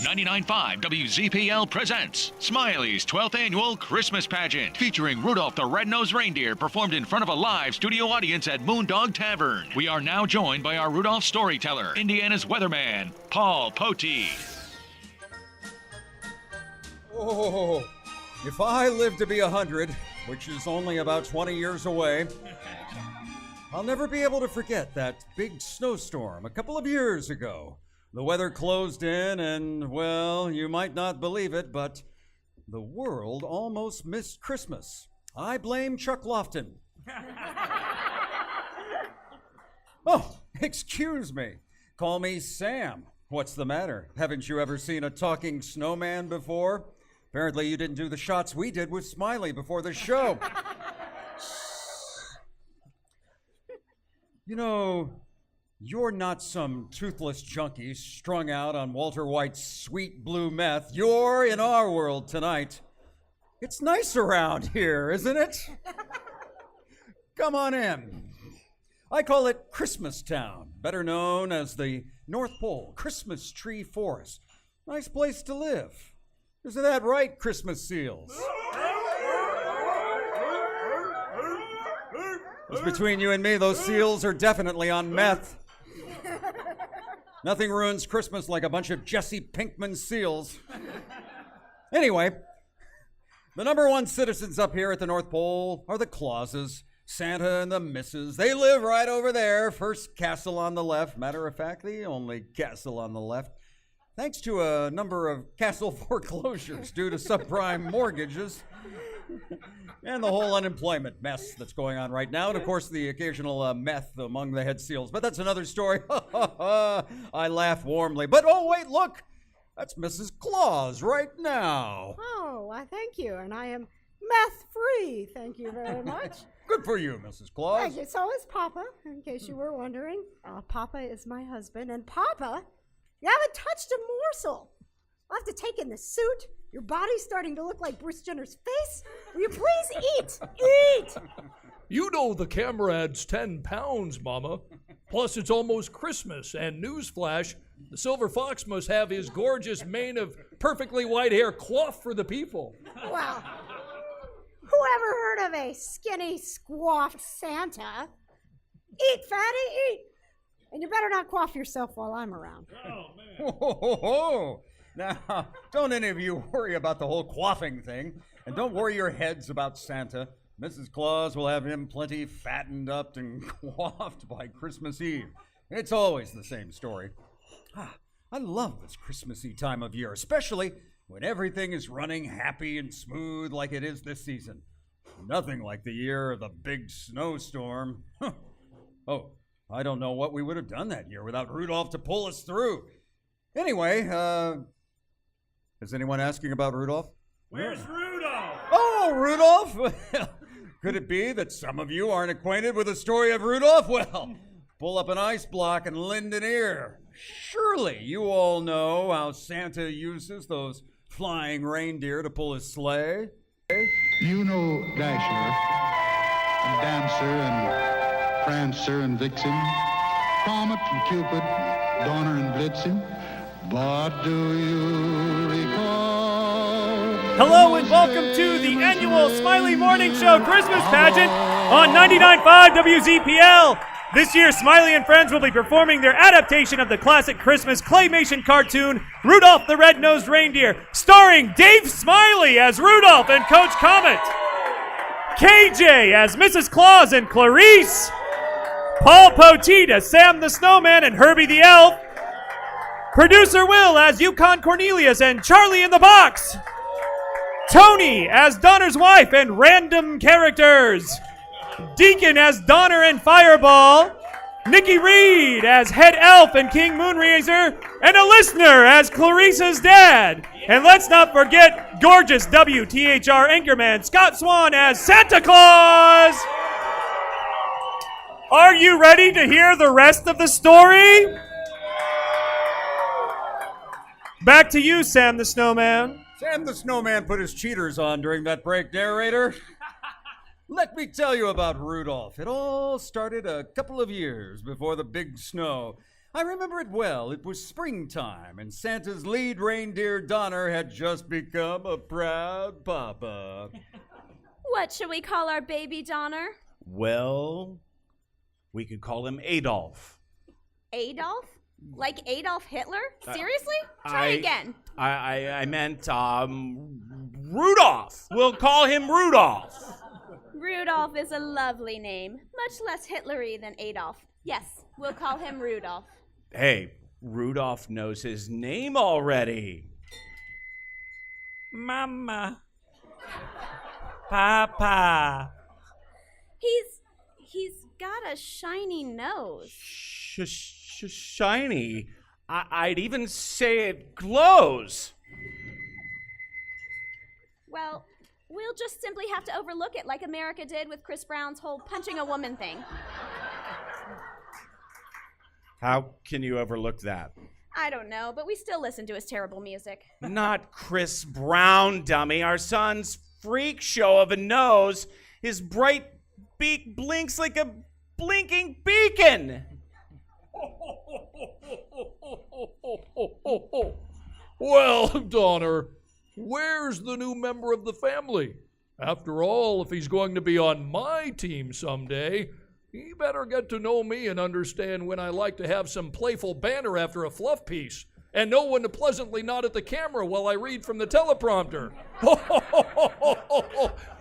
99.5 WZPL presents Smiley's 12th Annual Christmas Pageant, featuring Rudolph the Red-Nosed Reindeer, performed in front of a live studio audience at Moondog Tavern. We are now joined by our Rudolph storyteller, Indiana's weatherman, Poteet. Oh, if I live to be 100, which is only about 20 years away, I'll never be able to forget that big snowstorm a couple of years ago. The weather closed in and, well, you might not believe it, but the world almost missed Christmas. I blame Chuck Lofton. Oh, excuse me. Call me Sam. What's the matter? Haven't you ever seen a talking snowman before? Apparently you didn't do the shots we did with Smiley before the show. You know, you're not some toothless junkie strung out on Walter White's sweet blue meth. You're in our world tonight. It's nice around here, isn't it? Come on in. I call it Christmas Town, better known as the North Pole Christmas Tree Forest. Nice place to live. Isn't that right, Christmas seals? Just between you and me, those seals are definitely on meth. Nothing ruins Christmas like a bunch of Jesse Pinkman seals. Anyway, the number one citizens up here at the North Pole are the Clauses, Santa and the Misses. They live right over there, first castle on the left. Matter of fact, the only castle on the left. Thanks to a number of castle foreclosures due to subprime mortgages and the whole unemployment mess that's going on right now, and of course the occasional meth among the head seals. But that's another story. I laugh warmly. But oh wait, look, that's Mrs. Claus right now. Oh, why thank you, and I am meth-free. Thank you very much. Good for you, Mrs. Claus. Thank you. So is Papa, in case you were wondering. Papa is my husband, and Papa, you haven't touched a morsel. I'll have to take in the suit. Your body's starting to look like Bruce Jenner's face. Will you please eat? Eat! You know the camera adds 10 pounds, Mama. Plus, it's almost Christmas, and newsflash, the silver fox must have his gorgeous mane of perfectly white hair coiffed for the people. Well, whoever heard of a skinny, squaffed Santa? Eat, fatty, eat! And you better not cough yourself while I'm around. Oh, man. Ho, ho, ho. Now, don't any of you worry about the whole quaffing thing, and don't worry your heads about Santa. Mrs. Claus will have him plenty fattened up and coiffed by Christmas Eve. It's always the same story. I love this Christmassy time of year, especially when everything is running happy and smooth like it is this season. Nothing like the year of the big snowstorm. Oh, I don't know what we would have done that year without Rudolph to pull us through. Anyway, is anyone asking about Rudolph? Where's Rudolph? Oh, Rudolph! Could it be that some of you aren't acquainted with the story of Rudolph? Well, pull up an ice block and lend an ear. Surely you all know how Santa uses those flying reindeer to pull his sleigh. You know Dasher, and Dancer, and Prancer, and Vixen, Comet and Cupid, Donner and Blitzen. But do you recall? Hello and welcome to the annual Smiley Morning Show Christmas Pageant on 99.5 WZPL. This year, Smiley and friends will be performing their adaptation of the classic Christmas claymation cartoon, Rudolph the Red-Nosed Reindeer, starring Dave Smiley as Rudolph and Coach Comet, KJ as Mrs. Claus and Clarice, Paul Poteet as Sam the Snowman and Herbie the Elf, Producer Will as Yukon Cornelius and Charlie in the Box, Toni as Donner's wife and random characters, Deacon as Donner and Fireball, Nikki Reed as Head Elf and King Moonraiser, and a listener as Clarice's dad. And let's not forget gorgeous WTHR anchorman Scott Swan as Santa Claus. Are you ready to hear the rest of the story? Back to you, Sam the Snowman. Sam the Snowman put his cheaters on during that break, narrator. Let me tell you about Rudolph. It all started a couple of years before the big snow. I remember it well. It was springtime, and Santa's lead reindeer, Donner, had just become a proud papa. What should we call our baby Donner? Well, we could call him Adolf. Adolf? Like Adolf Hitler? Seriously? Try again. I meant, Rudolph. We'll call him Rudolph. Rudolph is a lovely name, much less Hitlery than Adolf. Yes, we'll call him Rudolph. Hey, Rudolph knows his name already. Mama. Papa. He's got a shiny nose. Shiny. I'd even say it glows. Well, we'll just simply have to overlook it like America did with Chris Brown's whole punching a woman thing. How can you overlook that? I don't know, but we still listen to his terrible music. Not Chris Brown, dummy. Our son's freak show of a nose. His bright beak blinks like a blinking beacon. Well, Donner, where's the new member of the family? After all, if he's going to be on my team someday, he better get to know me and understand when I like to have some playful banter after a fluff piece, and know when to pleasantly nod at the camera while I read from the teleprompter.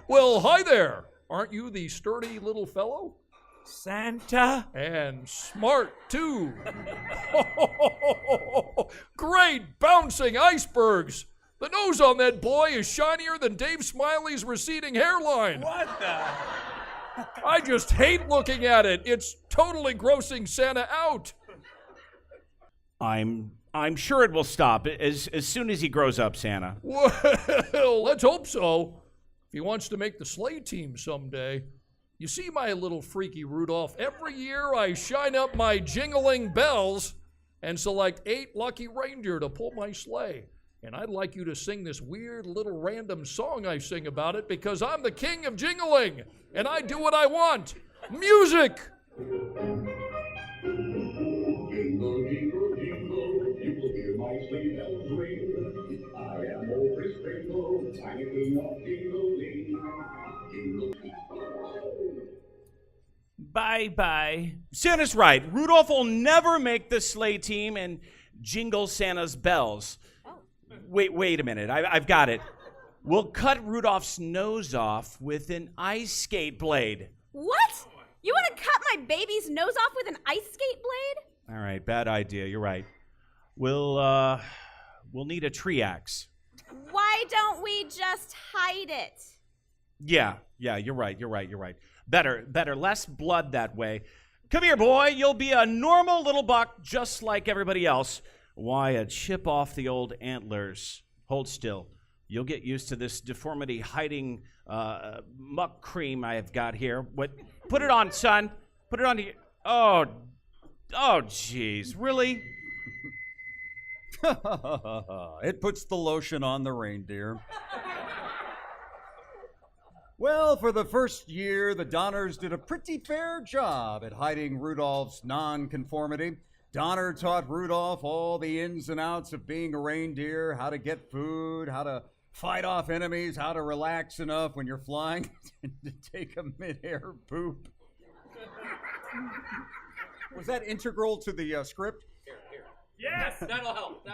Well, hi there. Aren't you the sturdy little fellow? Santa? And smart, too. Great bouncing icebergs. The nose on that boy is shinier than Dave Smiley's receding hairline. What the? I just hate looking at it. It's totally grossing Santa out. I'm sure it will stop as soon as he grows up, Santa. Well, let's hope so. If he wants to make the sleigh team someday. You see, my little freaky Rudolph, every year I shine up my jingling bells and select 8 lucky reindeer to pull my sleigh. And I'd like you to sing this weird little random song I sing about it because I'm the king of jingling and I do what I want. Music! Jingle, jingle, jingle, you will hear my sleigh bells ring. I am old Chris Kringle, I'm the king of jingling. Jingle, Bye-bye. Santa's right. Rudolph will never make the sleigh team and jingle Santa's bells. Wait a minute. I've got it. We'll cut Rudolph's nose off with an ice skate blade. What? You want to cut my baby's nose off with an ice skate blade? All right, bad idea. You're right. We'll need a tree axe. Why don't we just hide it? Yeah, you're right. Better, less blood that way. Come here, boy. You'll be a normal little buck just like everybody else. Why, a chip off the old antlers. Hold still. You'll get used to this deformity-hiding muck cream I have got here. What? Put it on, son. Put it on. Oh, jeez. Really? It puts the lotion on the reindeer. Well, for the first year, the Donners did a pretty fair job at hiding Rudolph's nonconformity. Donner taught Rudolph all the ins and outs of being a reindeer, how to get food, how to fight off enemies, how to relax enough when you're flying to take a mid-air poop. Was that integral to the script? Yes, that'll help.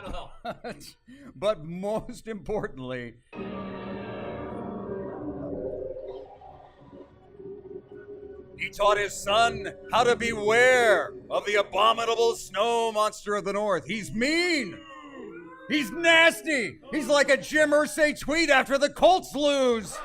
But most importantly, he taught his son how to beware of the abominable snow monster of the north. He's mean. He's nasty. He's like a Jim Irsay tweet after the Colts lose.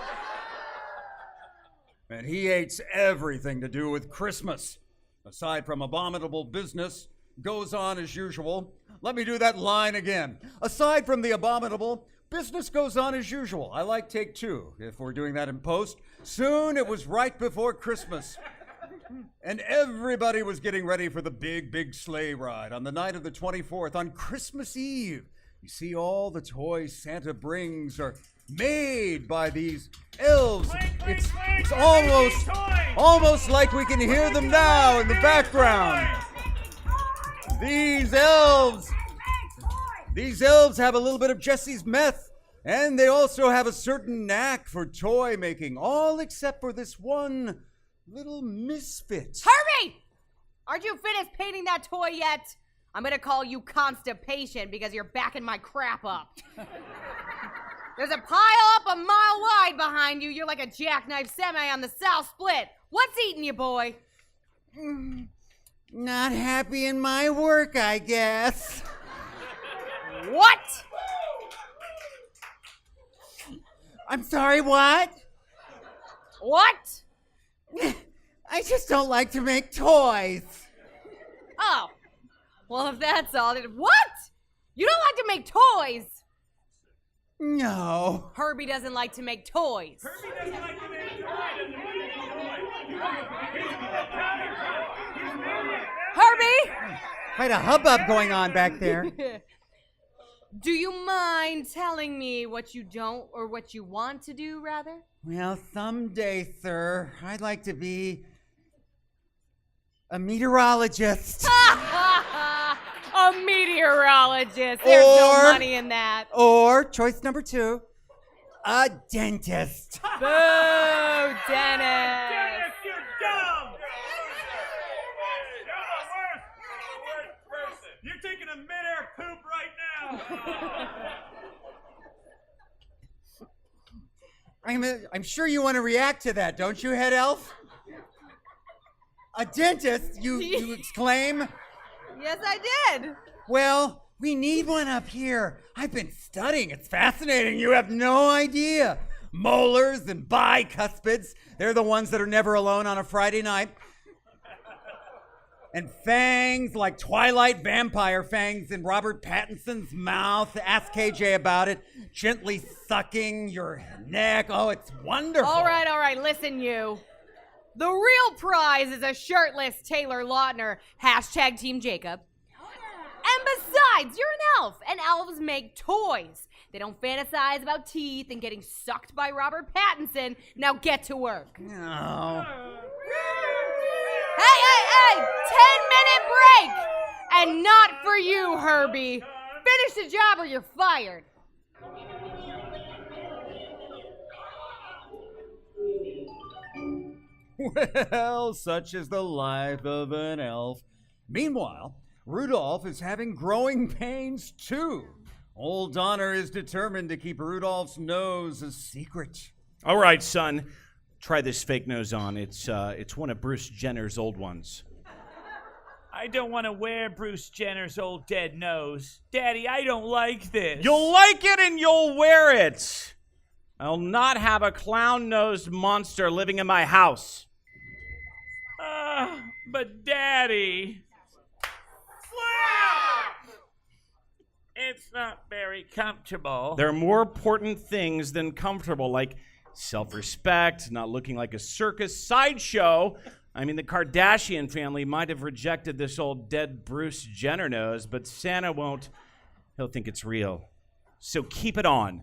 And he hates everything to do with Christmas. Aside from abominable business, goes on as usual. Let me do that line again. Aside from the abominable, business goes on as usual. I like take 2 if we're doing that in post. Soon it was right before Christmas. And everybody was getting ready for the big sleigh ride on the night of the 24th, on Christmas Eve. You see, all the toys Santa brings are made by these elves. It's almost like we can hear them now in the background. These elves have a little bit of Jesse's meth, and they also have a certain knack for toy making, all except for this one little misfit. Herbie! Aren't you finished painting that toy yet? I'm gonna call you constipation because you're backing my crap up. There's a pile up a mile wide behind you. You're like a jackknife semi on the South Split. What's eating you, boy? Not happy in my work, I guess. What? I'm sorry, what? What? I just don't like to make toys. Oh. Well, if that's all, then what? You don't like to make toys? No. Herbie doesn't like to make toys. Herbie doesn't like to make toys. Herbie! Quite a hubbub going on back there. Do you mind telling me what you don't or what you want to do, rather? Well, someday, sir, I'd like to be a meteorologist. A meteorologist. There's no money in that. Or, choice number 2, a dentist. Boo, Dennis. Dennis, you're dumb! You're taking a mid-air poop right now. I'm sure you want to react to that, don't you, head elf? A dentist, you exclaim? Yes, I did. Well, we need one up here. I've been studying. It's fascinating. You have no idea. Molars and bicuspids, they're the ones that are never alone on a Friday night. And fangs like Twilight vampire fangs in Robert Pattinson's mouth. Ask KJ about it. Gently sucking your neck. Oh, it's wonderful. All right. Listen, you. The real prize is a shirtless Taylor Lautner. # Team Jacob. And besides, you're an elf, and elves make toys. They don't fantasize about teeth and getting sucked by Robert Pattinson. Now get to work. No. Hey! 10-minute break! And not for you, Herbie. Finish the job or you're fired. Well, such is the life of an elf. Meanwhile, Rudolph is having growing pains too. Old Donner is determined to keep Rudolph's nose a secret. All right, son. Try this fake nose on. It's one of Bruce Jenner's old ones. I don't want to wear Bruce Jenner's old dead nose. Daddy, I don't like this. You'll like it and you'll wear it. I'll not have a clown-nosed monster living in my house. But Daddy... It's not very comfortable. There are more important things than comfortable, like self-respect, not looking like a circus sideshow. I mean, the Kardashian family might have rejected this old dead Bruce Jenner nose, but Santa won't. He'll think it's real. So keep it on.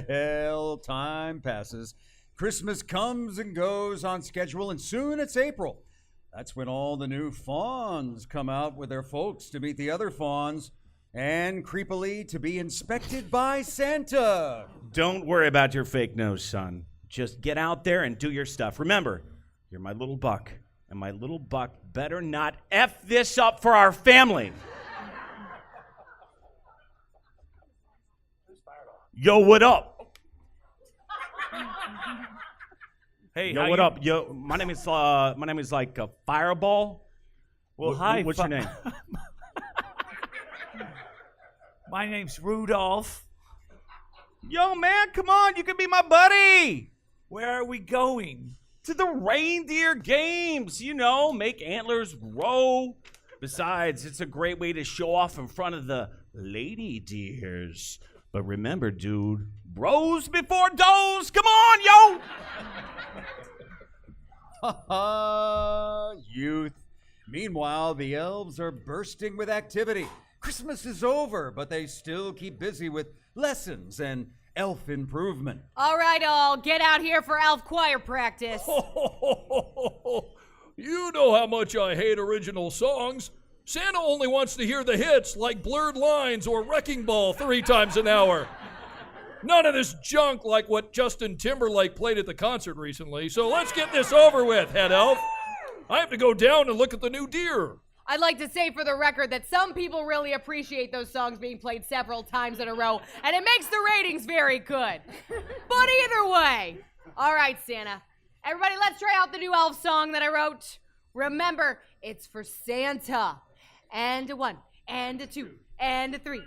Well, time passes. Christmas comes and goes on schedule, and soon it's April. That's when all the new fawns come out with their folks to meet the other fawns and creepily to be inspected by Santa. Don't worry about your fake nose, son. Just get out there and do your stuff. Remember, you're my little buck, and my little buck better not F this up for our family. Yo, what up? Hey, Yo, what up? Yo, my name is like Fireball. Well, hi. What's your name? My name's Rudolph. Yo, man, come on. You can be my buddy. Where are we going? To the Reindeer games. You know, make antlers grow. Besides, it's a great way to show off in front of the lady deers. But remember, dude, bros before does. Come on, yo. Youth. Meanwhile, the elves are bursting with activity. Christmas is over, but they still keep busy with lessons and elf improvement. All right, all, get out here for elf choir practice. You know how much I hate original songs. Santa only wants to hear the hits like Blurred Lines or Wrecking Ball 3 times an hour. None of this junk like what Justin Timberlake played at the concert recently. So let's get this over with, head elf. I have to go down and look at the new deer. I'd like to say for the record that some people really appreciate those songs being played several times in a row, and it makes the ratings very good. But either way, all right, Santa. Everybody, let's try out the new elf song that I wrote. Remember, it's for Santa. And a 1, and a 2, and a 3.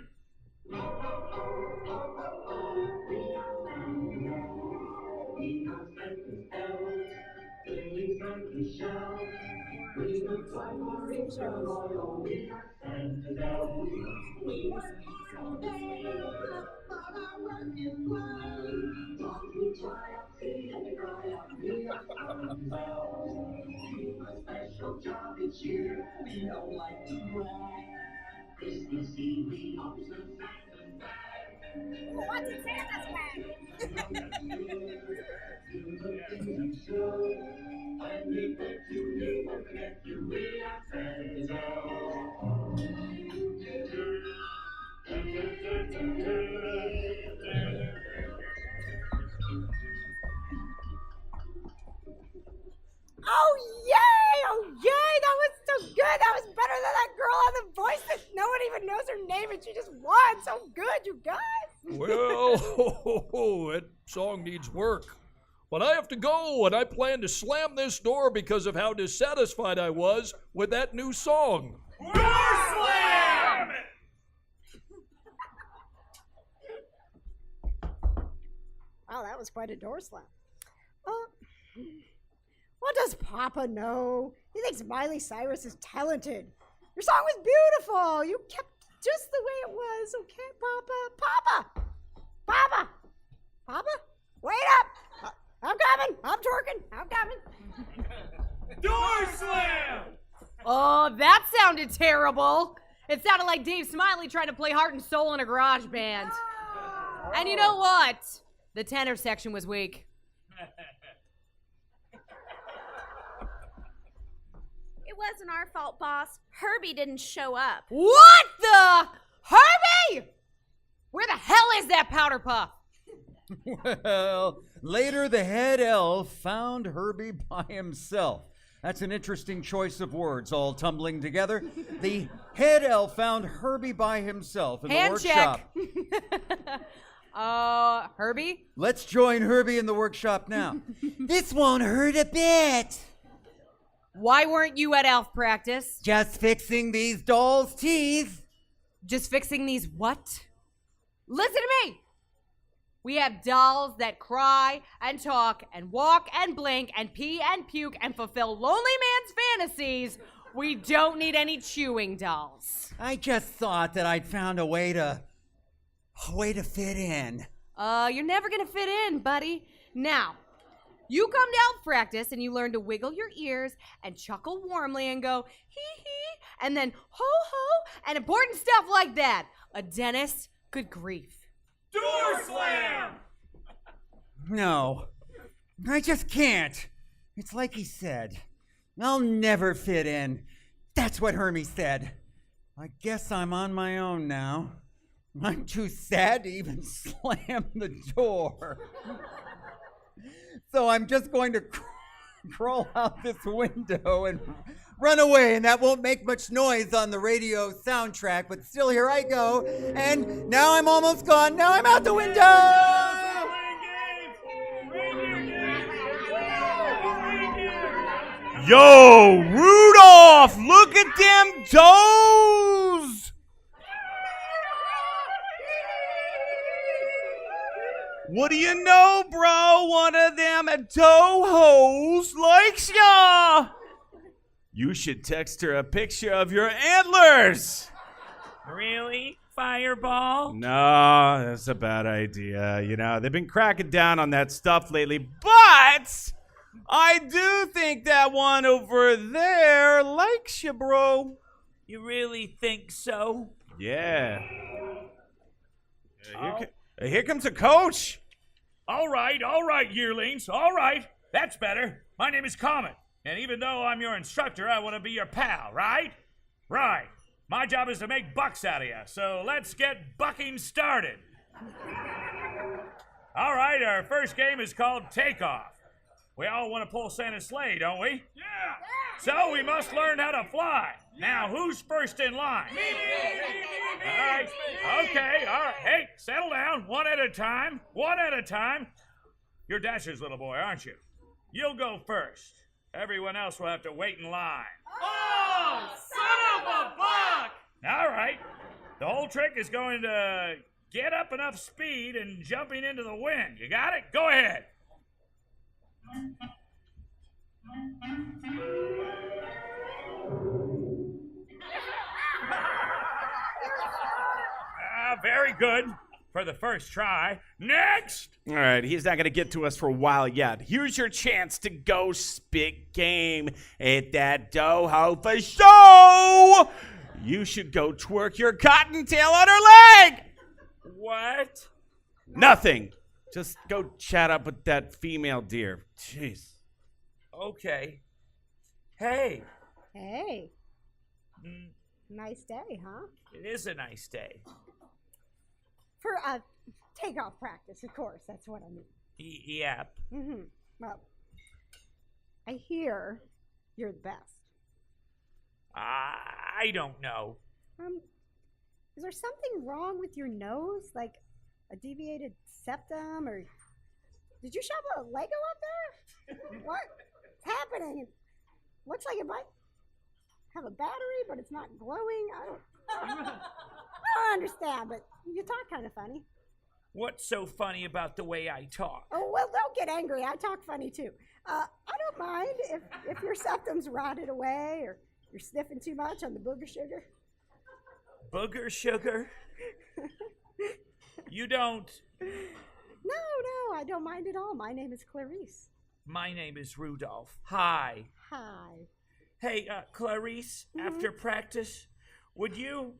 What's in Santa's bag? Oh, yay! Oh, yay! That was so good! That was better than that girl on The Voice that no one even knows her name and she just won! So good, you guys! Well, that song needs work. But I have to go, and I plan to slam this door because of how dissatisfied I was with that new song. Door slam! Wow, that was quite a door slam. What does Papa know? He thinks Miley Cyrus is talented. Your song was beautiful. You kept just the way it was, okay, Papa? Papa! Papa? Wait up! I'm coming! I'm twerking! I'm coming! Door slam! Oh, that sounded terrible. It sounded like Dave Smiley trying to play Heart and Soul in a garage band. And you know what? The tenor section was weak. It wasn't our fault, boss. Herbie didn't show up. What the? Herbie? Where the hell is that powder puff? Well, later the head elf found Herbie by himself. That's an interesting choice of words, all tumbling together. The head elf found Herbie by himself in the workshop. Herbie? Let's join Herbie in the workshop now. This won't hurt a bit. Why weren't you at elf practice? Just fixing these dolls' teeth. Just fixing these what? Listen to me! We have dolls that cry and talk and walk and blink and pee and puke and fulfill lonely man's fantasies. We don't need any chewing dolls. I just thought that I'd found a way to fit in. You're never gonna fit in, buddy. Now, you come to elf practice and you learn to wiggle your ears and chuckle warmly and go hee hee and then ho ho and important stuff like that. A dentist, good grief. Door slam! No, I just can't. It's like he said. I'll never fit in. That's what Hermie said. I guess I'm on my own now. I'm too sad to even slam the door. So I'm just going to crawl out this window and run away, and that won't make much noise on the radio soundtrack, but still here I go, and now I'm almost gone. Now I'm out the window! Yo, Rudolph, look at them toes! What do you know, bro? One of them toe hoes likes ya! You should text her a picture of your antlers! Really? Fireball? No, that's a bad idea. You know, they've been cracking down on that stuff lately, but I do think that one over there likes you, bro. You really think so? Yeah. Here comes a coach. All right, yearlings. All right. That's better. My name is Comet. And even though I'm your instructor, I want to be your pal, right? Right. My job is to make bucks out of you. So let's get bucking started. All right, our first game is called Takeoff. We all want to pull Santa's sleigh, don't we? Yeah! So we must learn how to fly. Now, who's first in line? Me! All right, okay, all right. Hey, settle down, one at a time. You're Dasher's little boy, aren't you? You'll go first. Everyone else will have to wait in line. Oh, son of a buck! All right. The whole trick is going to get up enough speed and jumping into the wind. You got it? Go ahead. Very good for the first try. Next! All right, he's not going to get to us for a while yet. Here's your chance to go spit game. Hit that dough for show! You should go twerk your cottontail on her leg! What? Nothing. Just go chat up with that female deer. Jeez. Okay. Hey. Hey. Nice day, huh? It is a nice day. For takeoff practice, of course. That's what I mean. Yep. Mm-hmm. Well, I hear you're the best. I don't know. Is there something wrong with your nose? Like a deviated septum? Or did you shove a Lego up there? What's happening? It looks like it might have a battery, but it's not glowing. I don't understand, but you talk kind of funny. What's so funny about the way I talk? Oh, well, don't get angry. I talk funny, too. I don't mind if your septum's rotted away or you're sniffing too much on the booger sugar. Booger sugar? You don't? No, I don't mind at all. My name is Clarice. My name is Rudolph. Hi. Hi. Hey, Clarice, after practice, would you?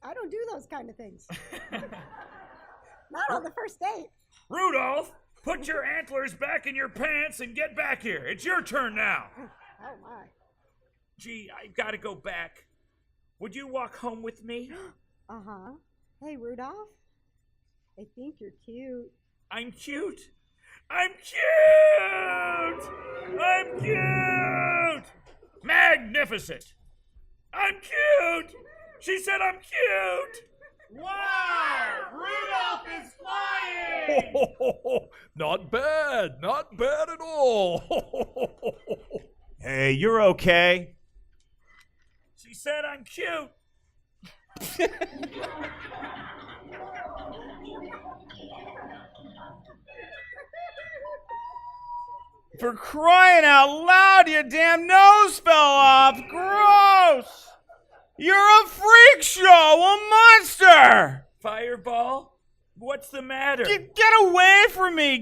I don't do those kind of things. Not on the first date. Rudolph, put your antlers back in your pants and get back here. It's your turn now. Oh, my. Gee, I've got to go back. Would you walk home with me? Uh-huh. Hey, Rudolph. I think you're cute. I'm cute. I'm cute! I'm cute! Magnificent! I'm cute! She said I'm cute! Wow! Rudolph is flying! Not bad at all. Hey, you're okay? She said I'm cute! For crying out loud, your damn nose fell off. Gross! You're a freak show, a monster! Fireball? What's the matter? Get away from me!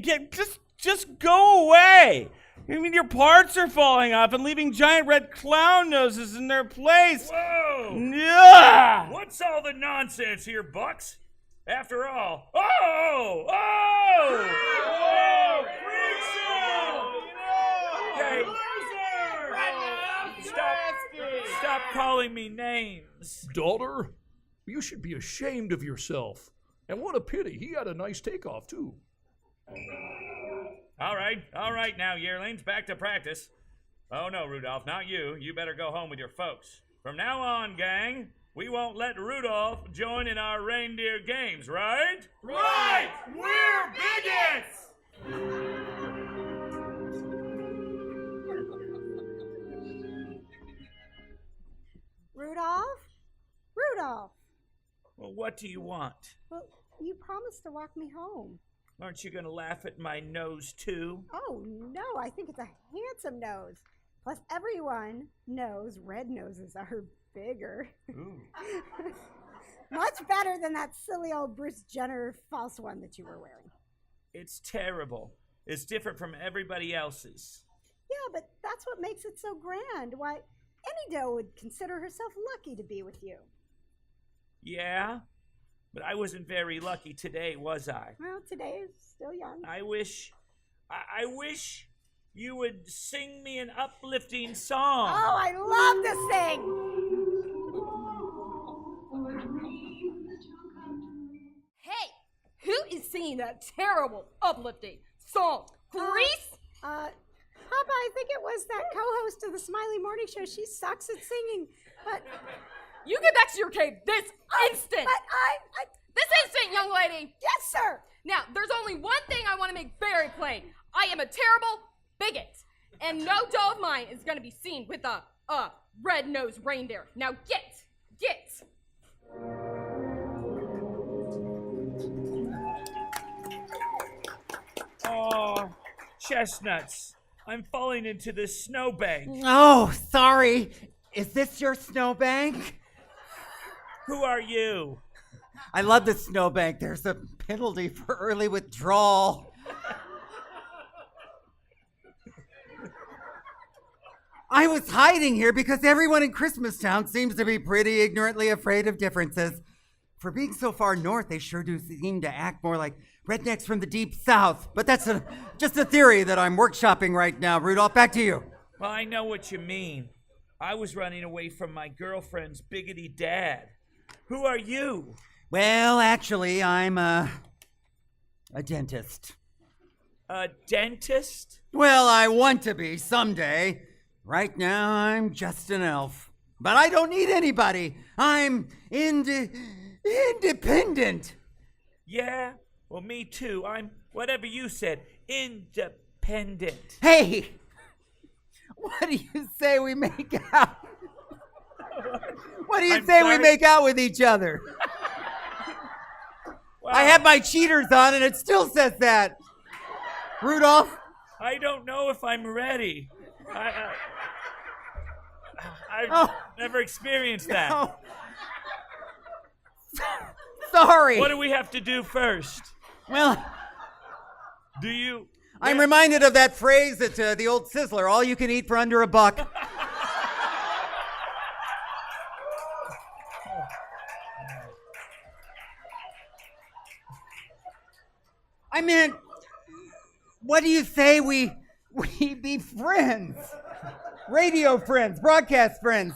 Just go away! I mean, your parts are falling off and leaving giant red clown noses in their place. Whoa! Yeah! What's all the nonsense here, Bucks? After all, freak show! Hey, stop calling me names. Daughter, you should be ashamed of yourself. And what a pity, he had a nice takeoff, too. All right now, yearlings, back to practice. Oh no, Rudolph, not you. You better go home with your folks. From now on, gang, we won't let Rudolph join in our reindeer games, right? Right! We're bigots! Rudolph! Well, what do you want? Well, you promised to walk me home. Aren't you gonna laugh at my nose, too? Oh, no, I think it's a handsome nose. Plus, everyone knows red noses are bigger. Ooh. Much better than that silly old Bruce Jenner false one that you were wearing. It's terrible. It's different from everybody else's. Yeah, but that's what makes it so grand. Why, any doe would consider herself lucky to be with you. Yeah? But I wasn't very lucky today, was I? Well, today is still young. I wish you would sing me an uplifting song. Oh, I love to sing. Hey, who is singing that terrible, uplifting song? Grease? Papa, I think it was that co-host of the Smiley Morning Show. She sucks at singing, but... You get back to your cave this instant! But This instant, young lady! Yes, sir! Now, there's only one thing I want to make very plain. I am a terrible bigot, and no dough of mine is going to be seen with a red-nosed reindeer. Now get! Oh, chestnuts. I'm falling into this snowbank. Oh, sorry. Is this your snowbank? Who are you? I love the snowbank. There's a penalty for early withdrawal. I was hiding here because everyone in Christmastown seems to be pretty ignorantly afraid of differences. For being so far north, they sure do seem to act more like rednecks from the deep south. But that's just a theory that I'm workshopping right now. Rudolph, back to you. Well, I know what you mean. I was running away from my girlfriend's biggity dad. Who are you? Well, actually, I'm a dentist. A dentist? Well, I want to be someday. Right now, I'm just an elf. But I don't need anybody. I'm independent. Yeah? Well, me too. I'm, whatever you said, independent. Hey! What do you say we make out? What do you say we make out with each other? Wow. I have my cheaters on and it still says that. Rudolph? I don't know if I'm ready. I've never experienced that. No. Sorry. What do we have to do first? Well, do you? I'm reminded of that phrase at the old Sizzler, all you can eat for under $1. I meant, what do you say we be friends? Radio friends, broadcast friends.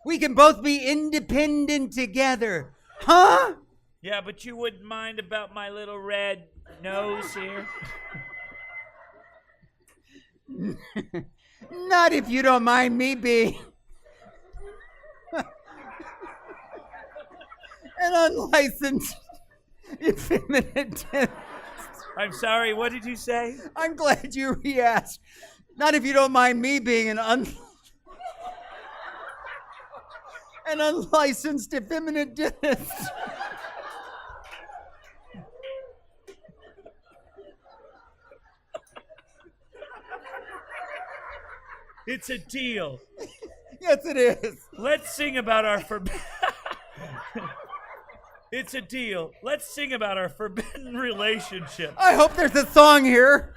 We can both be independent together. Huh? Yeah, but you wouldn't mind about my little red nose here? Not if you don't mind me being an unlicensed effeminate dentist. I'm sorry, what did you say? I'm glad you re-asked. Not if you don't mind me being an unlicensed effeminate dentist. It's a deal. Yes, it is. Let's sing about our It's a deal. Let's sing about our forbidden relationship. I hope there's a song here.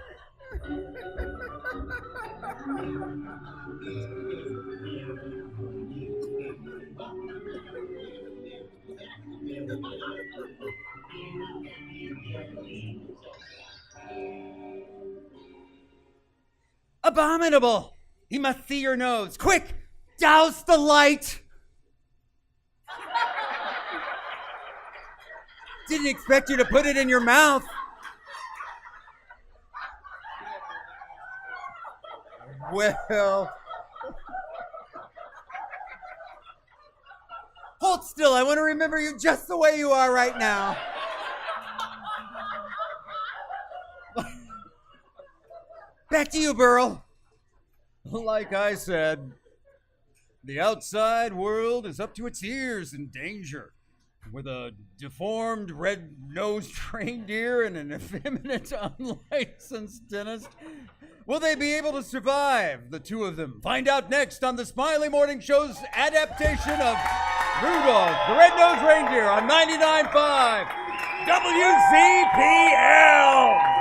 Abominable! He must see your nose. Quick! Douse the light! Didn't expect you to put it in your mouth. Well... Hold still, I want to remember you just the way you are right now. Back to you, Burl. Like I said, the outside world is up to its ears in danger. With a deformed, red-nosed reindeer and an effeminate, unlicensed dentist, will they be able to survive, the two of them? Find out next on the Smiley Morning Show's adaptation of Rudolph, the Red-Nosed Reindeer on 99.5 WZPL!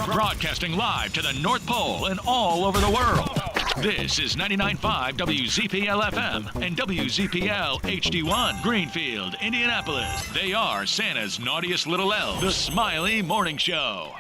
Broadcasting live to the North Pole and all over the world. This is 99.5 WZPL FM and WZPL HD1, Greenfield, Indianapolis. They are Santa's naughtiest little elves, the Smiley Morning Show.